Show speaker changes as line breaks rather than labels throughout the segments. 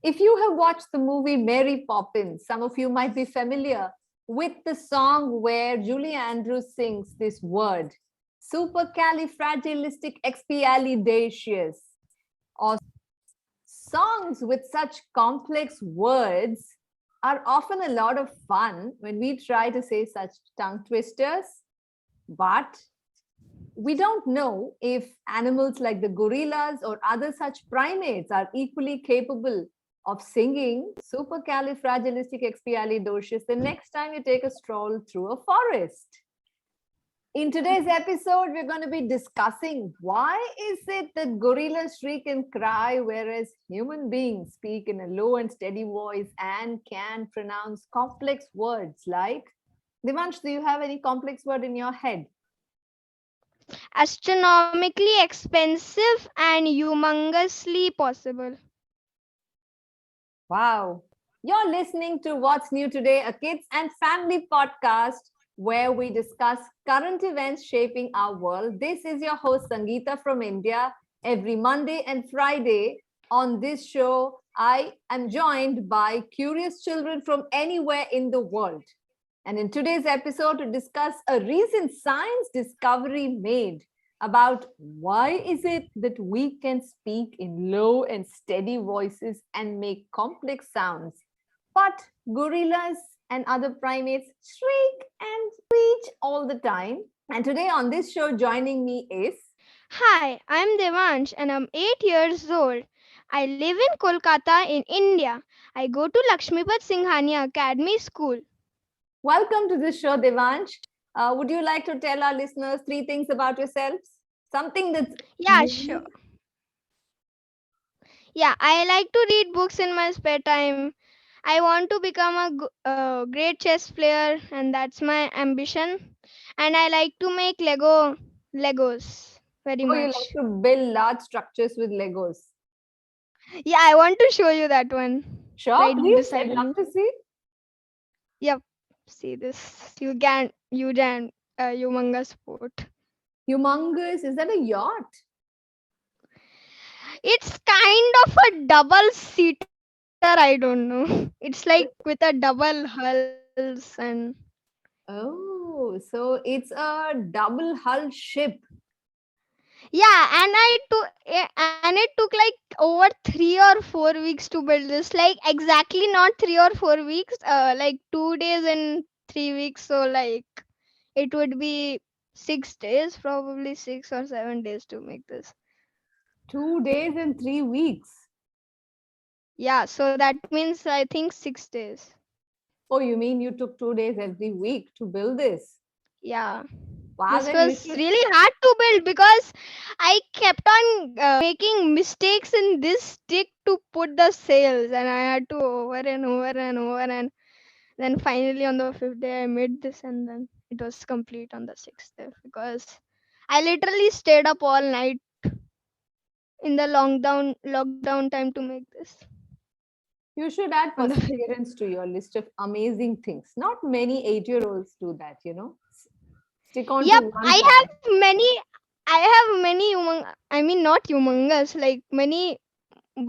If you have watched the movie Mary Poppins, some of you might be familiar with the song where Julie Andrews sings this word, supercalifragilisticexpialidocious, or songs with such complex words are often a lot of fun when we try to say such tongue twisters, but we don't know if animals like the gorillas or other such primates are equally capable of singing supercalifragilisticexpialidocious the next time you take a stroll through a forest. In today's episode, we're going to be discussing why is it that gorillas shriek and cry, whereas human beings speak in a low and steady voice and can pronounce complex words like... Devansh, do you have any complex word in your head?
Astronomically expensive and humongously possible.
Wow. You're listening to What's New Today, a kids and family podcast where we discuss current events shaping our world. This is your host, Sangeetha from India. Every Monday and Friday on this show, I am joined by curious children from anywhere in the world. And in today's episode, to discuss a recent science discovery made about why is it that we can speak in low and steady voices and make complex sounds, but gorillas and other primates shriek and screech all the time. And today on this show, joining me is...
Hi, I'm Devansh and I'm 8 years old. I live in Kolkata in India. I go to Lakshmipat Singhania Academy School.
Welcome to this show, Devansh. Would you like to tell our listeners 3 things about yourselves? Something that's...
Yeah, sure. Yeah, I like to read books in my spare time. I want to become a great chess player, and that's my ambition. And I like to make Legos very
Oh, you like
much.
to build large structures with Legos.
Yeah, I want to show you that one
Sure,
right
please. I'd
beside
love
me.
to see.
Yep, see this. Humongous boat.
Humongous. Is that a yacht?
It's kind of a double seater. I don't know. It's like with a double hulls and
Oh, so it's a double hull ship.
yeah, and it took like over 3 or 4 weeks to build this. Like exactly not 3 or 4 weeks. Like 2 days and 3 weeks. So like it would be 6 days, probably 6 or 7 days to make this.
2 days and 3 weeks.
Yeah, so that means I think 6 days.
Oh, you mean you took 2 days every week to build this?
Yeah.
Wow,
This
then you
was
should...
really hard to build because I kept on making mistakes in this stick to put the sails, and I had to over and over and over, and then finally on the 5th day I made this, and then it was complete on the 6th day because I literally stayed up all night in the lockdown time to make this
You should add
on the 5th.
perseverance to your list of amazing things. Not many 8-year-olds do that, Stick on to
Yep,
one task.
I have many I mean not humongous, like many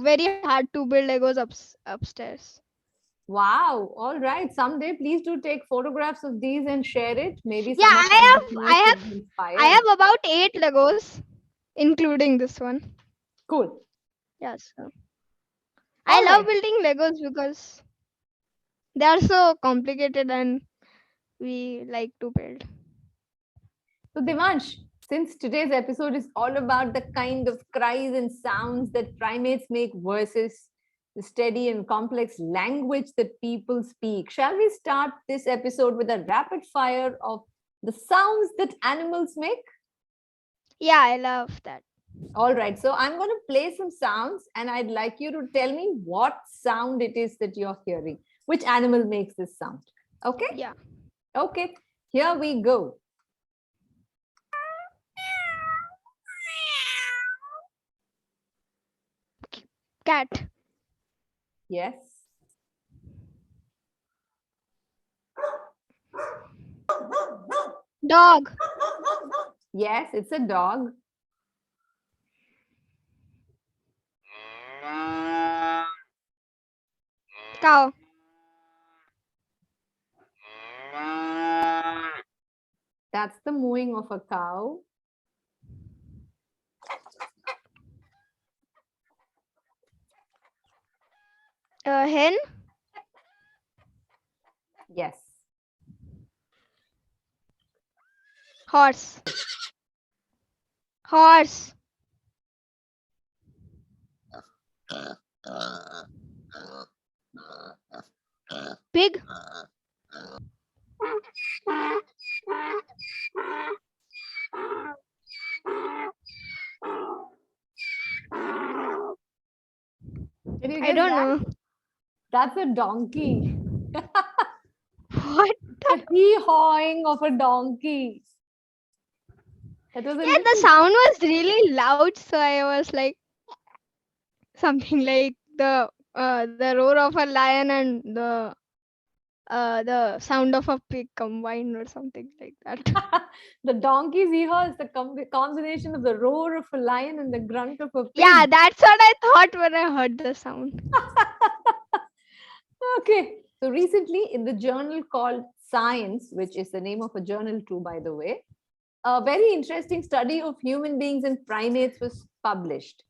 very hard to build Legos upstairs.
Wow. All right. Someday, please do take photographs of these and share it. Maybe
Yeah,
some of our
I have
listeners
I
would be
have I
inspired.
have about 8 Legos, including this one.
Cool.
Yes, I
All
love
right.
building Legos because they are so complicated and we like to build.
So, Devansh, since today's episode is all about the kind of cries and sounds that primates make versus the steady and complex language that people speak, shall we start this episode with a rapid fire of the sounds that animals make?
Yeah, I love that.
All right. So, I'm going to play some sounds and I'd like you to tell me what sound it is that you're hearing. Which animal makes this sound? Okay.
Yeah,
Okay. Here we go.
cat,
Yes.
dog,
Yes, it's a dog.
Cow.
That's the mooing of a cow.
Hen.
Yes.
Horse. Horse. Pig.
Did you
I
guess
don't
that?
know.
That's a donkey.
What?
The hee-hawing of a donkey. That was a
Yeah, the
little.
sound was really loud, so I was like something like the roar of a lion and the sound of a pig combined or something like that.
The donkey's hee-haw is the combination of the roar of a lion and the grunt of a
Yeah,
pig.
that's what I thought when I heard the sound.
Okay. So recently, in the journal called Science, which is the name of a journal too, by the way, a very interesting study of human beings and primates was published.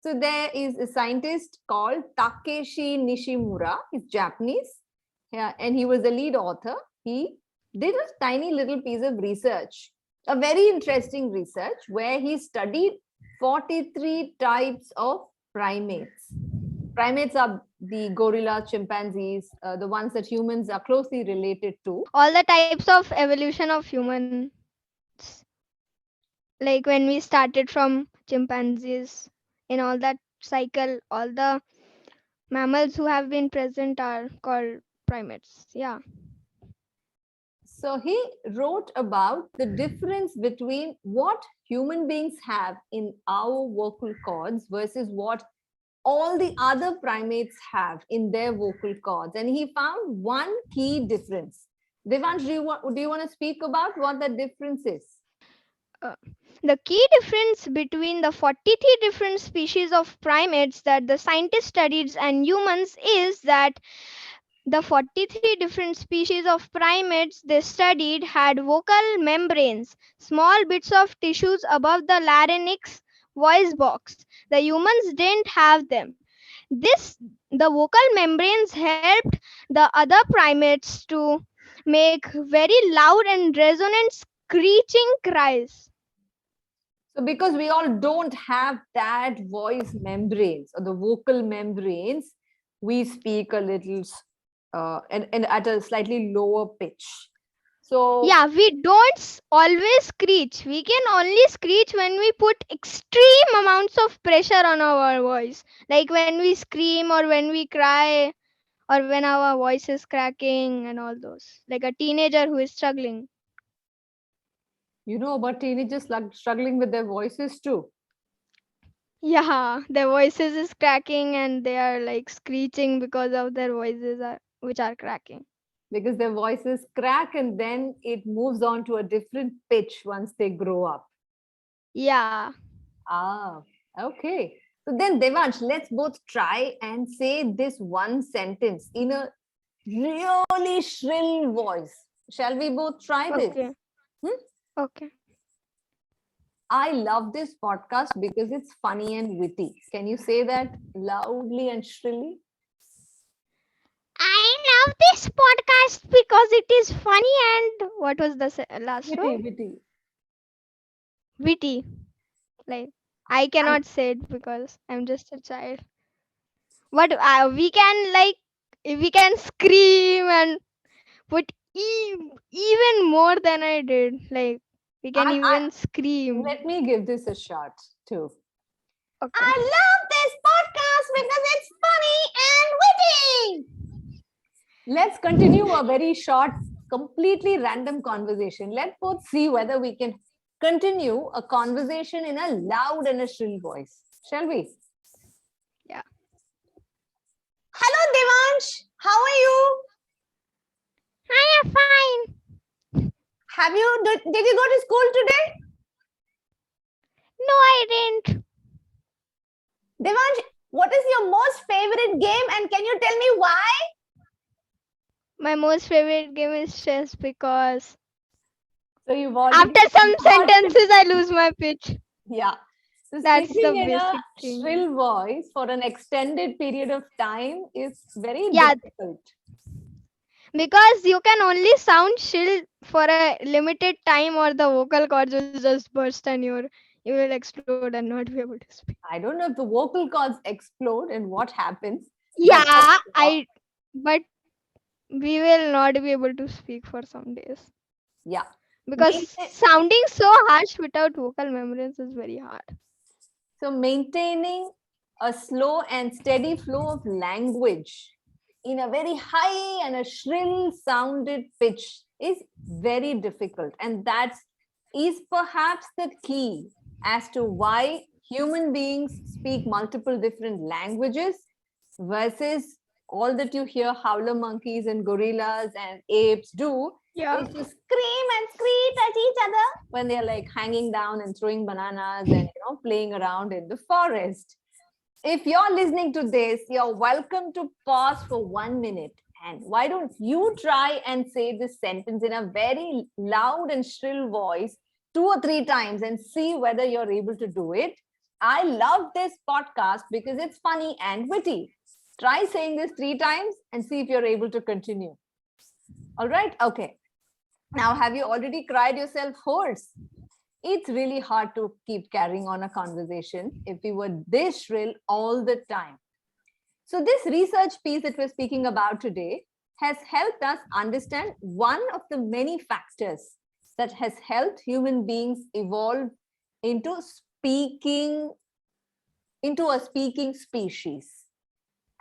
So there is a scientist called Takeshi Nishimura. He's Japanese, yeah, and he was the lead author. He did a tiny little piece of research, a very interesting research, where he studied 43 types of primates. Primates are the gorilla, chimpanzees, the ones that humans are closely related to.
All the types of evolution of humans, like when we started from chimpanzees, in all that cycle, all the mammals who have been present are called primates. Yeah.
So he wrote about the difference between what human beings have in our vocal cords versus what all the other primates have in their vocal cords. And he found one key difference. Devansh, do you want to speak about what that difference is?
Uh, the key difference between the 43 different species of primates that the scientists studied and humans is that the 43 different species of primates they studied had vocal membranes, small bits of tissues above the larynx voice box. The humans didn't have them. This the vocal membranes helped the other primates to make very loud and resonant screeching cries.
So, because we all don't have that voice membranes or the vocal membranes, we speak a little and at a slightly lower pitch. So,
Yeah, we don't always screech. We can only screech when we put extreme amounts of pressure on our voice. Like when we scream or when we cry or when our voice is cracking and all those. Like a teenager who is struggling.
you know about teenagers struggling with their voices too,
Yeah, their voices is cracking and they are like screeching because of their voices are which are cracking.
because their voices crack and then it moves on to a different pitch once they grow up.
Yeah.
Ah, okay. So then, Devansh, let's both try and say this one sentence in a really shrill voice. Shall we both try this?
Okay.
Hmm?
Okay.
I love this podcast because it's funny and witty. Can you say that loudly and shrilly?
I love this podcast because it is funny and what was the last
Witty,
one?
witty.
Witty. Like I
And
cannot say it because I'm just a child. But we can like we can scream and put even more than I did. Like we can
I
even scream.
let me give this a shot too.
Okay.
I love this podcast because it's funny and witty. Let's continue a very short, completely random conversation. Let's both see whether we can continue a conversation in a loud and a shrill voice. Shall we?
Yeah.
Hello, Devansh. How are you?
I am fine.
Did you go to school today?
No, I didn't.
Devansh, what is your most favorite game and can you tell me why?
My most favorite game is chess because
So you've already
after some
got it.
sentences I lose my pitch.
Yeah. So
That's the
speaking in a
basic thing.
shrill voice for an extended period of time is very
Yeah,
difficult.
because you can only sound shrill for a limited time, or the vocal cords will just burst and you will explode and not be able to speak.
I don't know if the vocal cords explode and what happens, but for
Yeah,
sure,
but we will not be able to speak for some days
yeah.
because
Maintain,
sounding so harsh without vocal membranes is very hard.
so maintaining a slow and steady flow of language in a very high and a shrill sounded pitch is very difficult, and that is perhaps the key as to why human beings speak multiple different languages versus all that you hear howler monkeys and gorillas and apes do
Yeah.
is to scream and screech at each other when they're like hanging down and throwing bananas and playing around in the forest. If you're listening to this, you're welcome to pause for 1 minute. And why don't you try and say this sentence in a very loud and shrill voice 2 or 3 times and see whether you're able to do it? I love this podcast because it's funny and witty. Try saying this 3 times and see if you're able to continue. All right? Okay. Now, have you already cried yourself hoarse? It's really hard to keep carrying on a conversation if we were this shrill all the time. So, this research piece that we're speaking about today has helped us understand one of the many factors that has helped human beings evolve into speaking, into a speaking species.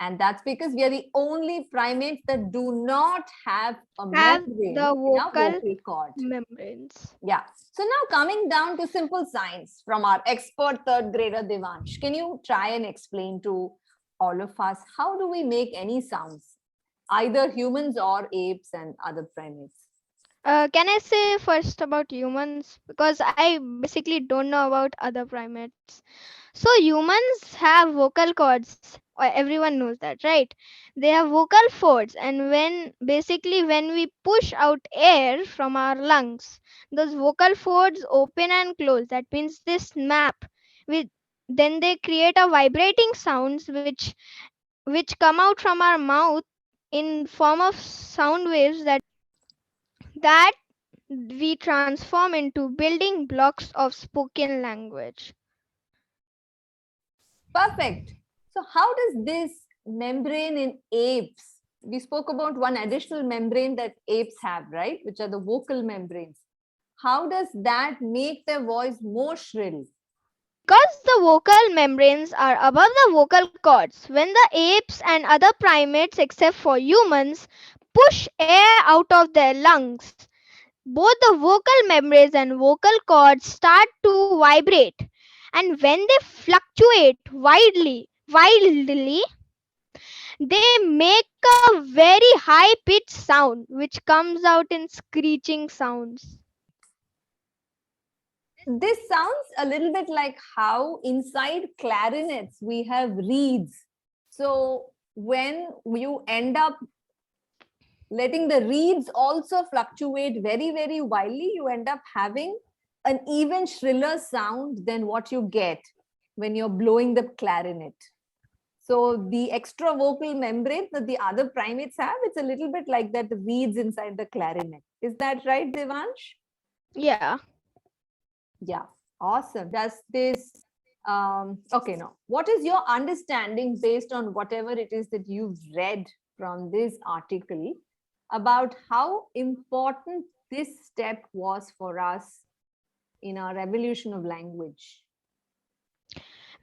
And that's because we are the only primates that do not have a
Have
membrane
the
in our
vocal
vocal cord.
membranes.
Yeah. So now coming down to simple science from our expert third grader Devansh, can you try and explain to all of us how do we make any sounds, either humans or apes and other primates?
Can I say first about humans? Because I basically don't know about other primates. So humans have vocal cords. Everyone knows that, right? They have vocal folds, and when we push out air from our lungs, those vocal folds open and close. That means they snap. With then they create a vibrating sounds which come out from our mouth in form of sound waves that we transform into building blocks of spoken language.
Perfect. So how does this membrane in apes? We spoke about one additional membrane that apes have, right? Which are the vocal membranes. How does that make their voice more shrill?
Because the vocal membranes are above the vocal cords, when the apes and other primates, except for humans, push air out of their lungs, both the vocal membranes and vocal cords start to vibrate. And when they fluctuate wildly, they make a very high pitched sound which comes out in screeching sounds.
This sounds a little bit like how inside clarinets we have reeds. So when you end up letting the reeds also fluctuate very, very wildly, you end up having an even shriller sound than what you get when you're blowing the clarinet. So the extra vocal membrane that the other primates have, it's a little bit like that reeds inside the clarinet. Is that right, Devansh?
Yeah.
Yeah, awesome. Does this, okay, now, what is your understanding based on whatever it is that you've read from this article about how important this step was for us in our evolution of language?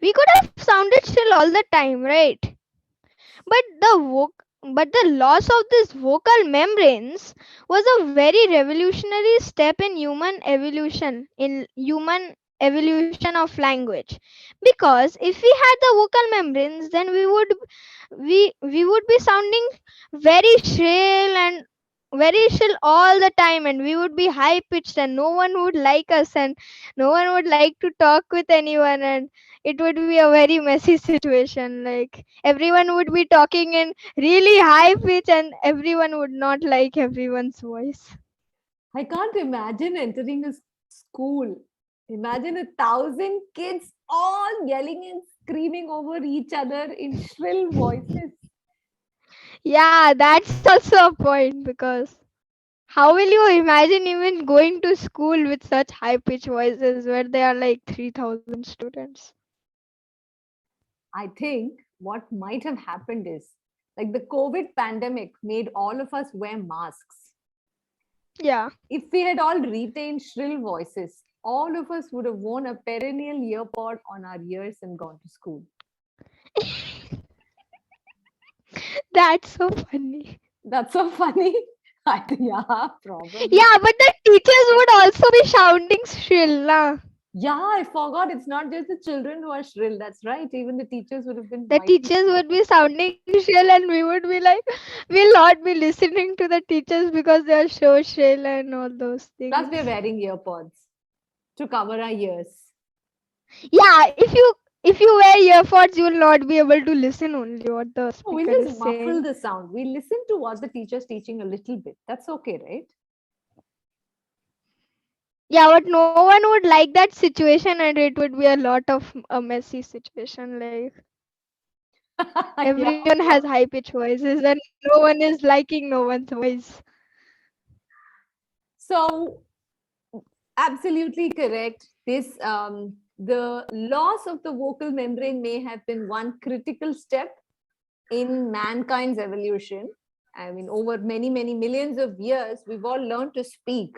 We could have sounded still all the time, right? But the loss of these vocal membranes was a very revolutionary step in human evolution of language. Because if we had the vocal membranes, then we would be sounding very shrill and very shrill all the time, and we would be high pitched, and no one would like us, and no one would like to talk with anyone, and it would be a very messy situation. Like everyone would be talking in really high pitch, and everyone would not like everyone's voice.
I can't imagine entering a school. Imagine 1,000 kids all yelling and screaming over each other in shrill voices.
Yeah, that's also a point, because how will you imagine even going to school with such high pitched voices where there are like 3,000 students?
I think what might have happened is like the COVID pandemic made all of us wear masks.
Yeah.
If we had all retained shrill voices, all of us would have worn a perennial earpod on our ears and gone to school.
That's so funny.
That's so funny. Yeah, probably.
Yeah, but the teachers would also be shouting shrill, nah.
Yeah, I forgot. It's not just the children who are shrill. That's right. Even the teachers would have been
The
mighty
teachers
shrill.
would be sounding shrill, and we would be like, we'll not be listening to the teachers because they are so shrill and all those
Plus,
things.
we're wearing earpods to cover our ears.
Yeah, if you wear earpods, you will not be able to listen only what the
Oh, we'll
speaker is
just muffle
saying.
the sound. We listen to what the teacher's teaching a little bit. That's okay, right?
Yeah, but no one would like that situation, and it would be a lot of a messy situation. Like
Yeah,
everyone has
probably.
high pitched voices, and no one is liking no one's voice.
So, absolutely correct. This the loss of the vocal membrane may have been one critical step in mankind's evolution. I mean, over many, many millions of years, we've all learned to speak.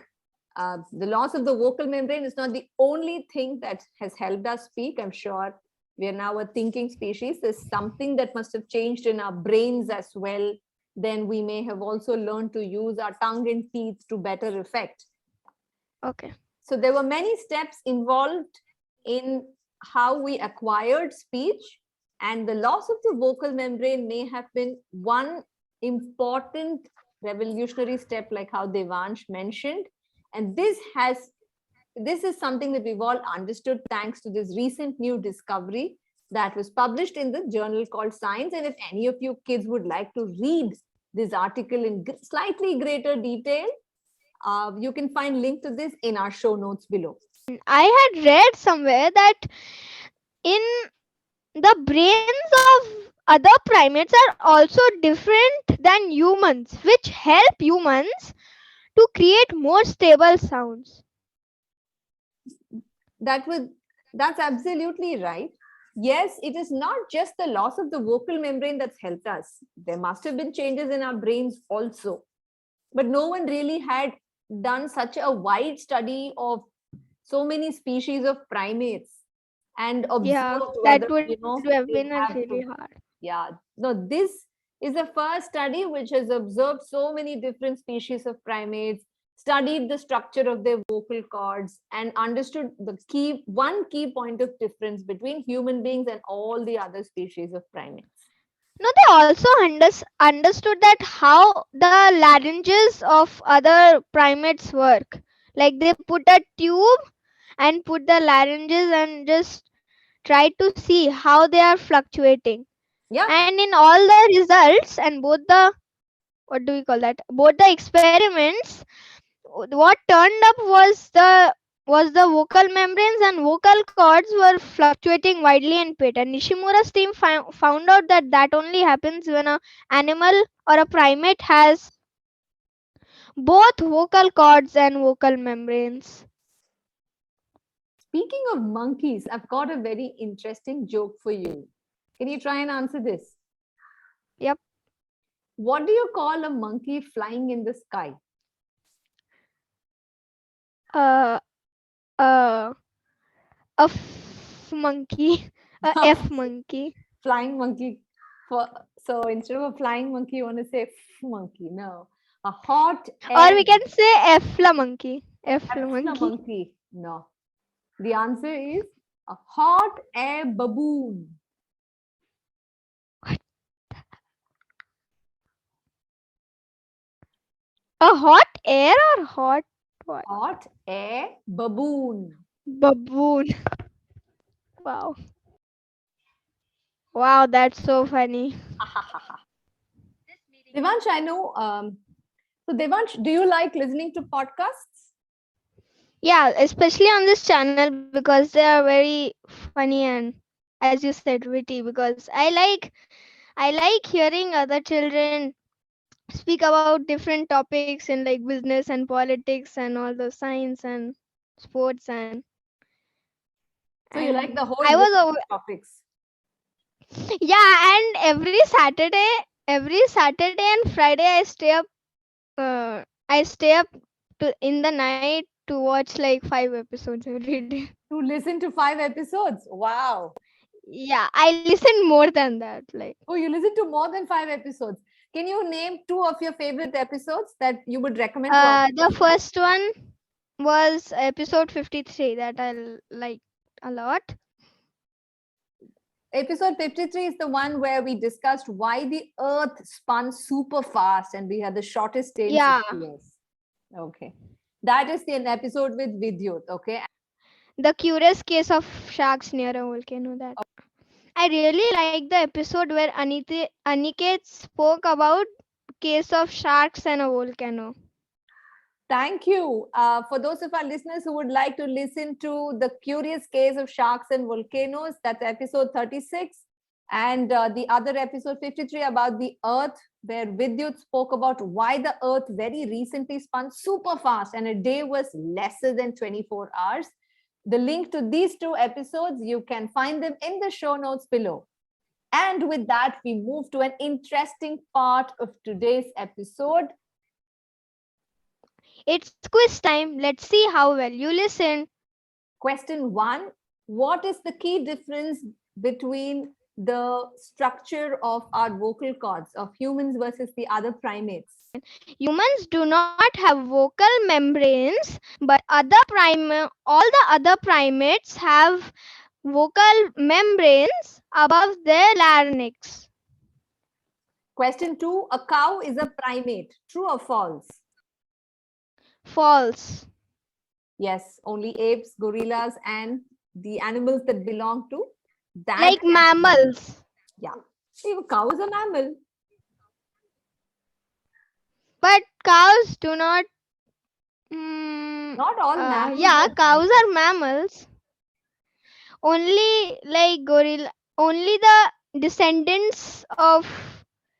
The loss of the vocal membrane is not the only thing that has helped us speak. I'm sure we are now a thinking species. There's something that must have changed in our brains as well. Then we may have also learned to use our tongue and teeth to better effect.
Okay.
So there were many steps involved in how we acquired speech, and the loss of the vocal membrane may have been one important revolutionary step, like how Devansh mentioned. And this is something that we've all understood thanks to this recent new discovery that was published in the journal called Science. And if any of you kids would like to read this article in slightly greater detail, you can find link to this in our show notes below.
I had read somewhere that in the brains of other primates are also different than humans, which help humans to create more stable sounds.
That would that's absolutely right. Yes, it is not just the loss of the vocal membrane that's helped us. There must have been changes in our brains also, but no one really had done such a wide study of so many species of primates and
Yeah,
observed
that
whether
would have been a
they
really
have
hard.
to. Yeah, no, this is the first study which has observed so many different species of primates, studied the structure of their vocal cords, and understood the key point of difference between human beings and all the other species of primates.
No, they also understood that how the larynges of other primates work. Like they put a tube and put the larynges and just try to see how they are fluctuating.
Yeah,
And in all the results, and both the, what do we call that, both the experiments, what turned up was the vocal membranes and vocal cords were fluctuating widely in pit, and Nishimura's team found out that that only happens when a animal or a primate has both vocal cords and vocal membranes.
speaking of monkeys, I've got a very interesting joke for you. Can you try and answer this?
Yep.
What do you call a monkey flying in the sky?
uh uh monkey, a f monkey.
Flying monkey. For so instead of a flying monkey, you want to say monkey. No, a hot
Or
air
we can say efla monkey, efla
Epsilon
monkey.
monkey. No, the answer is a hot air baboon.
A hot air or hot what?
Hot air baboon.
Baboon. Wow. Wow, that's so funny.
Devansh, I know. So, Devansh, do you like listening to podcasts?
Yeah, especially on this channel because they are very funny and, as you said, witty. Because I like hearing other children speak about different topics in like business and politics and all the science and sports
So, you like
and
the whole
I
range
was
of
over.
topics.
Yeah, and every Saturday and Friday I stay up in the night to watch like 5 episodes every day.
To listen to 5 episodes. Wow.
Yeah, I listen more than that. Like
Oh, you listen to more than 5 episodes. Can you name two of your favorite episodes that you would recommend to our
the
listeners?
first one was episode 53 that like a lot.
Episode 53 is the one where we discussed why the earth spun super fast and we had the shortest stay in
Yeah,
60 years. Okay. That is the episode with Vidyut. Okay.
the curious case of sharks near a volcano. That I really like the episode where Aniket spoke about case of sharks and a volcano.
Thank you. For those of our listeners who would like to listen to the curious case of sharks and volcanoes, that's episode 36. And the other episode 53 about the earth, where Vidyut spoke about why the earth very recently spun super fast and a day was lesser than 24 hours. The link to these two episodes, you can find them in the show notes below. And with that, we move to an interesting part of today's episode.
It's quiz time. Let's see how well you listen.
Question one: what is the key difference between the structure of our vocal cords of humans versus the other primates?
Humans do not have vocal membranes, but all the other primates have vocal membranes above their larynx.
Question two: a cow is a primate. True or false?
False.
Yes, only apes, gorillas, and the animals that belong to that
Like
category.
mammals.
Yeah. See, a cow is a mammal.
But cows do not.
Not all mammals
Yeah,
are
cows
mammals.
are mammals. Only the descendants of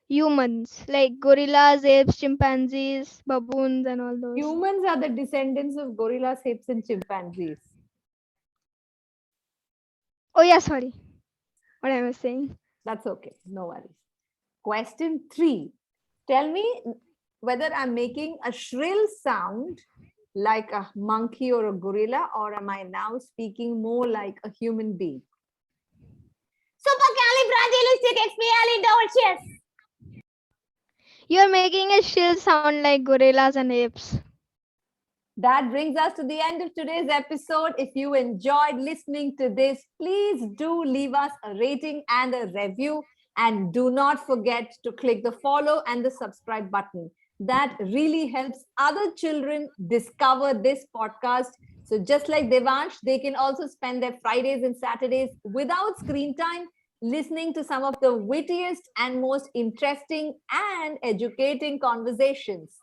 humans, like gorillas, apes, chimpanzees, baboons, and all those.
Humans are the descendants of gorillas, apes, and chimpanzees.
Oh, yeah, sorry. What I was saying.
That's okay. No worries. Question three: tell me whether I'm making a shrill sound like a monkey or a gorilla, or am I now speaking more like a human being? Supercalifragilisticexpialidocious.
You're making a shrill sound like gorillas and apes.
That brings us to the end of today's episode. If you enjoyed listening to this, please do leave us a rating and a review. And do not forget to click the follow and the subscribe button. That really helps other children discover this podcast. So, just like Devansh, they can also spend their Fridays and Saturdays without screen time listening to some of the wittiest and most interesting and educating conversations.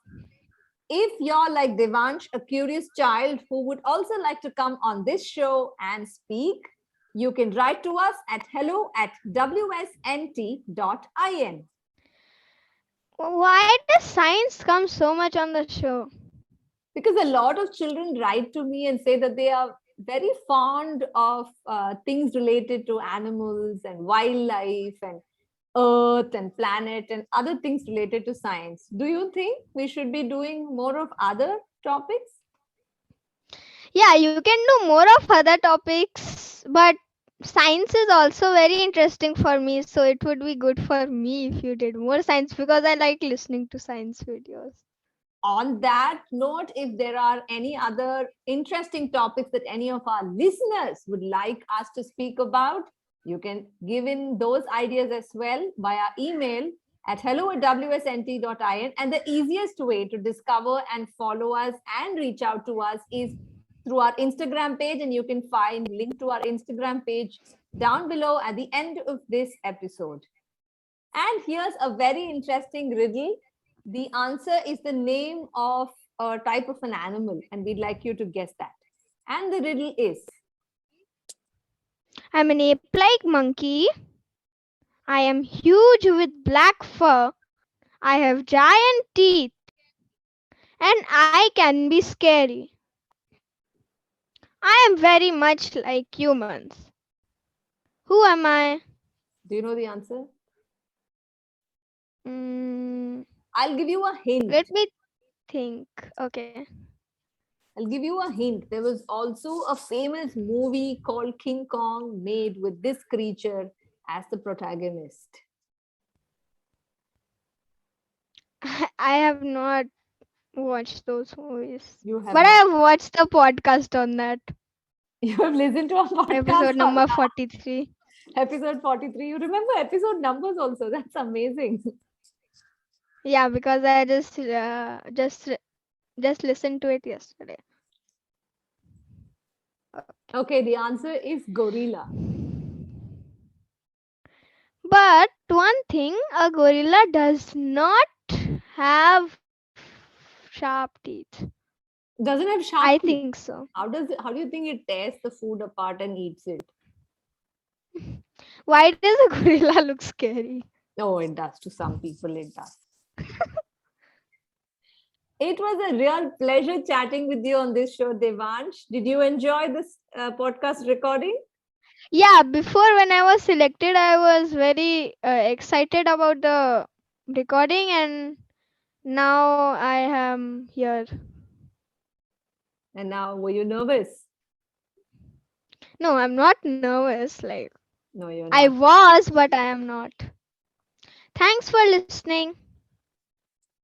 If you're like Devansh, a curious child who would also like to come on this show and speak, you can write to us at hello@wsnt.in.
Why does science come so much on the show?
Because a lot of children write to me and say that they are very fond of things related to animals and wildlife and earth and planet and other things related to science. Do you think we should be doing more of other topics?
Yeah, you can do more of other topics, but science is also very interesting for me, so it would be good for me if you did more science because I like listening to science videos.
On that note, if there are any other interesting topics that any of our listeners would like us to speak about, you can give in those ideas as well via email at hello@wsnt.in. And the easiest way to discover and follow us and reach out to us is through our Instagram page. And you can find link to our Instagram page down below at the end of this episode. And here's a very interesting riddle. The answer is the name of a type of an animal, and we'd like you to guess that. And the riddle is,
I'm an ape-like monkey. I am huge with black fur. I have giant teeth. And I can be scary. I am very much like humans. Who am I?
do you know the answer?
Mm,
I'll give you a hint.
let me think. Okay.
I'll give you a hint. There was also a famous movie called King Kong made with this creature as the protagonist.
I have not watched those movies.
You have
But I
not.
have watched the podcast on that.
You have listened to a podcast
Episode
on
number
that.
43.
Episode 43. You remember episode numbers also. That's amazing.
Yeah, because I just listened to it yesterday.
Okay, the answer is gorilla.
But one thing, a gorilla does not have sharp teeth.
Doesn't have
I
sharp teeth.
think so.
How do you think it tears the food apart and eats it?
Why does a gorilla look scary?
Oh, it does. To some people, it does. It was a real pleasure chatting with you on this show, Devansh. Did you enjoy this podcast recording?
Yeah, before when I was selected, I was very excited about the recording, and now I am here.
And now, were you nervous?
No, I'm not nervous. Like
No, you're
I
not.
was, but I am not. Thanks for listening.